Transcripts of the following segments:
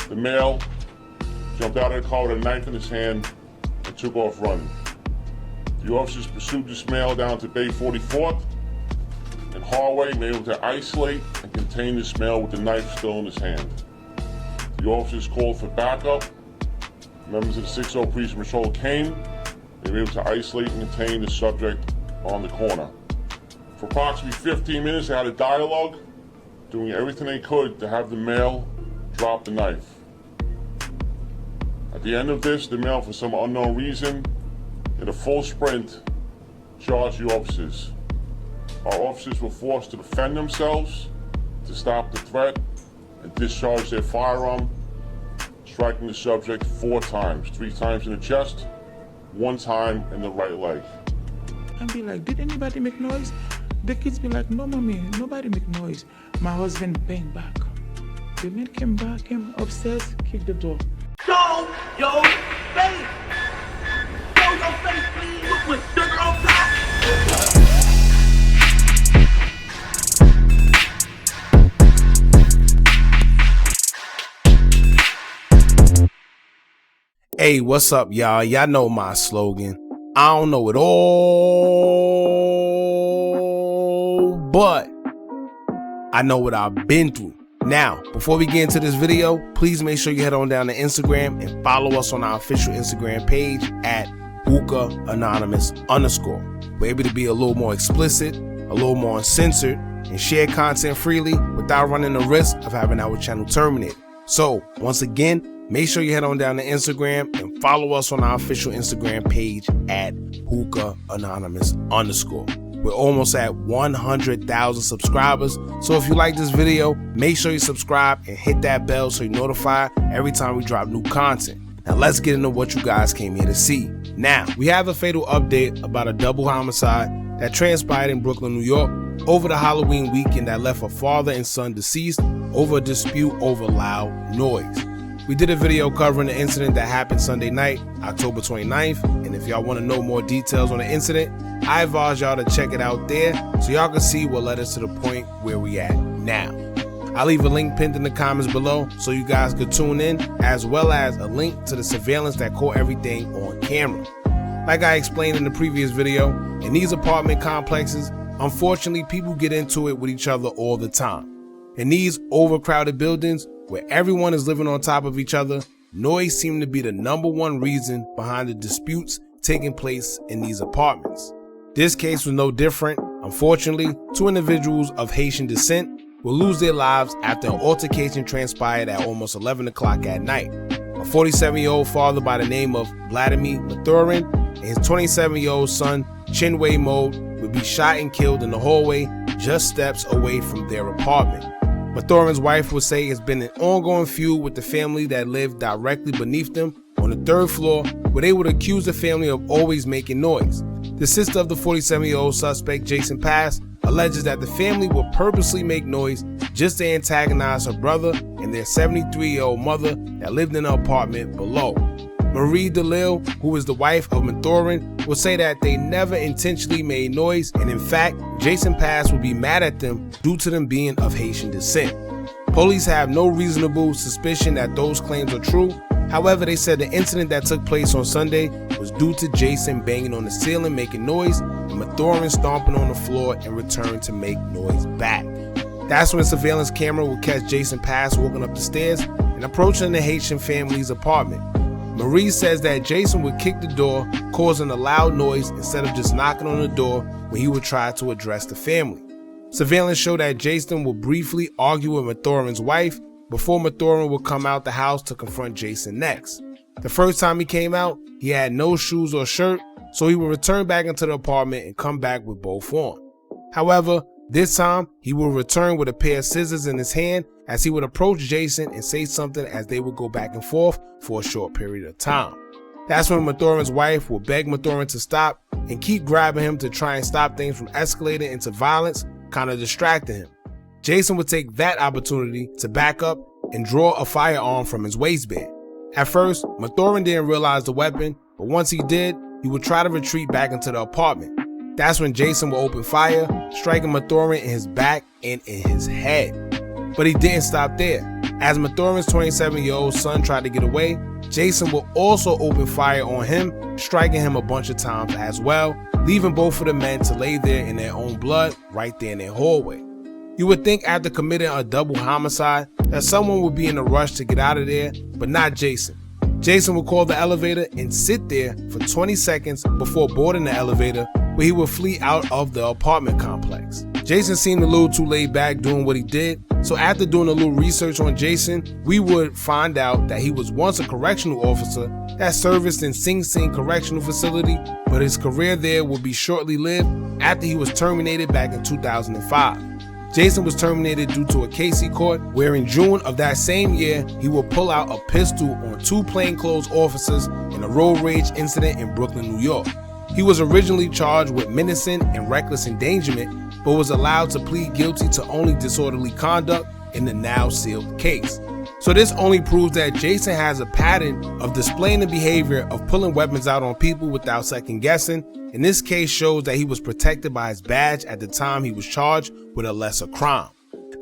The male jumped out of the car with a knife in his hand and took off running. The officers pursued this male down to Bay 44th and Harway and were able to isolate and contain this male with the knife still in his hand. The officers called for backup. Members of the 6-0 Police Patrol came. They were able to isolate and contain the subject on the corner. For approximately 15 minutes, they had a dialogue, doing everything they could to have the male drop the knife. At the end of this, the male, for some unknown reason, in a full sprint, charged the officers. Our officers were forced to defend themselves, to stop the threat, and discharge their firearm, striking the subject 4 times, 3 times in the chest, 1 time in the right leg. And be like, did anybody make noise? The kids be like, no mommy, nobody make noise. My husband bang back. The man came back, came upstairs, kicked the door. Show your face! Show your face, please, with sugar on top! Hey, what's up, y'all? Y'all know my slogan. I don't know it all, but I know what I've been through. Now, before we get into this video, please make sure you head on down to Instagram and follow us on our official Instagram page at Hookah Anonymous _. We're able to be a little more explicit, a little more uncensored, and share content freely without running the risk of having our channel terminated. So, once again, make sure you head on down to Instagram and follow us on our official Instagram page at Hookah Anonymous _. We're almost at 100,000 subscribers. So if you like this video, make sure you subscribe and hit that bell so you're notified every time we drop new content. Now let's get into what you guys came here to see. Now, we have a fatal update about a double homicide that transpired in Brooklyn, New York over the Halloween weekend that left a father and son deceased over a dispute over loud noise. We did a video covering the incident that happened Sunday night, October 29th, and if y'all want to know more details on the incident, I advise y'all to check it out there so y'all can see what led us to the point where we at now. I'll leave a link pinned in the comments below so you guys could tune in, as well as a link to the surveillance that caught everything on camera. Like I explained in the previous video, in these apartment complexes, unfortunately people get into it with each other all the time. In these overcrowded buildings, where everyone is living on top of each other, noise seemed to be the #1 reason behind the disputes taking place in these apartments. This case was no different. Unfortunately, 2 individuals of Haitian descent will lose their lives after an altercation transpired at almost 11 o'clock at night. A 47-year-old father by the name of Vladimir Mathurin and his 27-year-old son, Chinwe Mode, would be shot and killed in the hallway just steps away from their apartment. Mathurin's wife would say it's been an ongoing feud with the family that lived directly beneath them on the 3rd floor, where they would accuse the family of always making noise. The sister of the 47-year-old suspect, Jason Pass, alleges that the family would purposely make noise just to antagonize her brother and their 73-year-old mother that lived in the apartment below. Marie DeLille, who is the wife of Mathurin, would say that they never intentionally made noise, and in fact, Jason Pass would be mad at them due to them being of Haitian descent. Police have no reasonable suspicion that those claims are true. However, they said the incident that took place on Sunday was due to Jason banging on the ceiling making noise and Mathurin stomping on the floor in return to make noise back. That's when a surveillance camera would catch Jason Pass walking up the stairs and approaching the Haitian family's apartment. Marie says that Jason would kick the door, causing a loud noise instead of just knocking on the door when he would try to address the family. Surveillance showed that Jason would briefly argue with Mathurin's wife before Mathurin would come out the house to confront Jason next. The first time he came out, he had no shoes or shirt, so he would return back into the apartment and come back with both on. However, this time he would return with a pair of scissors in his hand as he would approach Jason and say something as they would go back and forth for a short period of time. That's when Mathurin's wife would beg Mathurin to stop and keep grabbing him to try and stop things from escalating into violence, kind of distracting him. Jason would take that opportunity to back up and draw a firearm from his waistband. At first, Mathurin didn't realize the weapon, but once he did, he would try to retreat back into the apartment. That's when Jason would open fire, striking Mathurin in his back and in his head. But he didn't stop there. As Mathurin's 27-year-old son tried to get away, Jason will also open fire on him, striking him a bunch of times as well, leaving both of the men to lay there in their own blood right there in their hallway. You would think after committing a double homicide that someone would be in a rush to get out of there, but not Jason. Jason would call the elevator and sit there for 20 seconds before boarding the elevator, where he would flee out of the apartment complex. Jason seemed a little too laid back doing what he did, so after doing a little research on Jason, we would find out that he was once a correctional officer that serviced in Sing Sing Correctional Facility, but his career there would be shortly lived after he was terminated back in 2005. Jason was terminated due to a case he caught, where in June of that same year, he would pull out a pistol on two plainclothes officers in a road rage incident in Brooklyn, New York. He was originally charged with menacing and reckless endangerment, but was allowed to plead guilty to only disorderly conduct in the now sealed case. So this only proves that Jason has a pattern of displaying the behavior of pulling weapons out on people without second guessing, and this case shows that he was protected by his badge at the time he was charged with a lesser crime.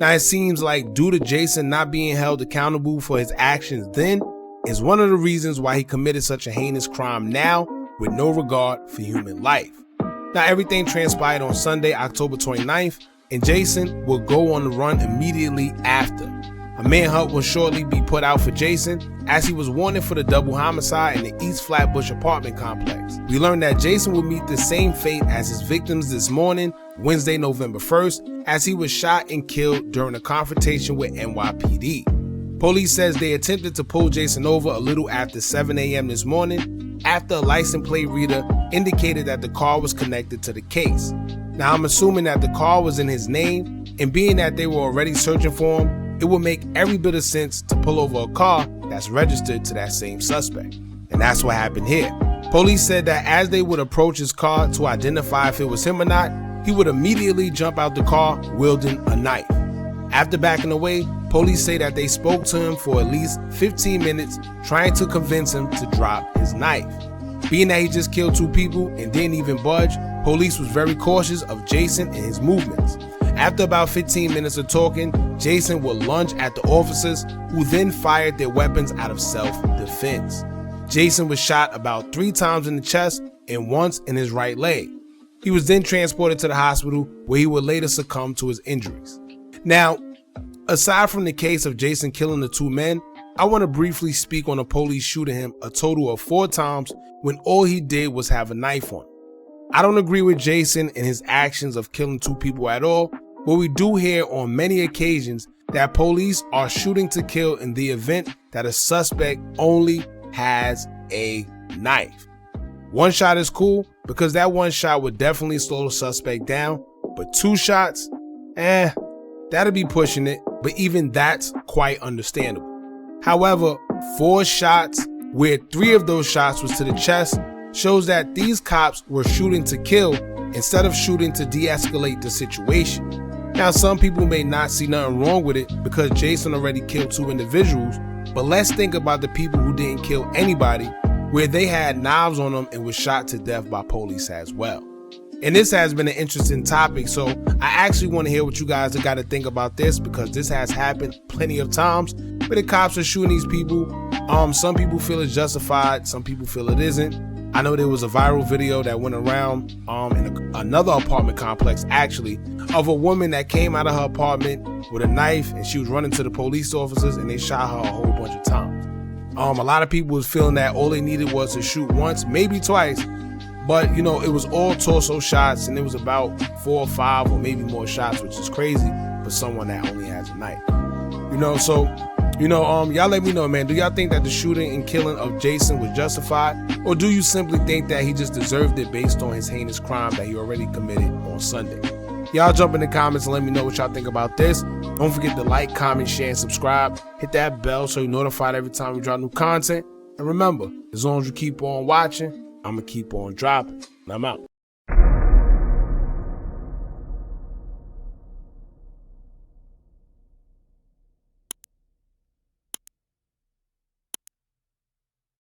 Now it seems like due to Jason not being held accountable for his actions then is one of the reasons why he committed such a heinous crime now with no regard for human life. Now everything transpired on Sunday, October 29th, and Jason will go on the run immediately after. A manhunt will shortly be put out for Jason as he was wanted for the double homicide in the East Flatbush apartment complex. We learned that Jason will meet the same fate as his victims this morning, Wednesday, November 1st, as he was shot and killed during a confrontation with NYPD. Police says they attempted to pull Jason over a little after 7 a.m. this morning after a license plate reader indicated that the car was connected to the case. Now I'm assuming that the car was in his name, and being that they were already searching for him, it would make every bit of sense to pull over a car that's registered to that same suspect. And that's what happened here. Police said that as they would approach his car to identify if it was him or not, he would immediately jump out the car wielding a knife. After backing away, police say that they spoke to him for at least 15 minutes trying to convince him to drop his knife. Being that he just killed two people and didn't even budge, police was very cautious of Jason and his movements. After about 15 minutes of talking, Jason would lunge at the officers, who then fired their weapons out of self-defense. Jason was shot about 3 times in the chest and once in his right leg. He was then transported to the hospital, where he would later succumb to his injuries. Now, aside from the case of Jason killing the two men, I want to briefly speak on the police shooting him a total of 4 times when all he did was have a knife on him. I don't agree with Jason and his actions of killing 2 people at all, but we do hear on many occasions that police are shooting to kill in the event that a suspect only has a knife. 1 shot is cool because that 1 shot would definitely slow the suspect down, but 2 shots, that'll be pushing it, but even that's quite understandable. However, 4 shots, where 3 of those shots was to the chest, shows that these cops were shooting to kill instead of shooting to de-escalate the situation. Now, some people may not see nothing wrong with it because Jason already killed 2 individuals, but let's think about the people who didn't kill anybody, where they had knives on them and was shot to death by police as well. And this has been an interesting topic, so I actually want to hear what you guys have got to think about this, because this has happened plenty of times where the cops are shooting these people. Some people feel it's justified, some people feel it isn't. I know there was a viral video that went around in another apartment complex, actually, of a woman that came out of her apartment with a knife, and she was running to the police officers, and they shot her a whole bunch of times. A lot of people was feeling that all they needed was to shoot once, maybe twice, but you know, it was all torso shots, and it was about 4 or 5 or maybe more shots, which is crazy for someone that only has a knife. Y'all let me know, man. Do y'all think that the shooting and killing of Jason was justified? Or do you simply think that he just deserved it based on his heinous crime that he already committed on Sunday? Y'all jump in the comments and let me know what y'all think about this. Don't forget to like, comment, share, and subscribe. Hit that bell so you're notified every time we drop new content. And remember, as long as you keep on watching, I'm going to keep on dropping. And I'm out.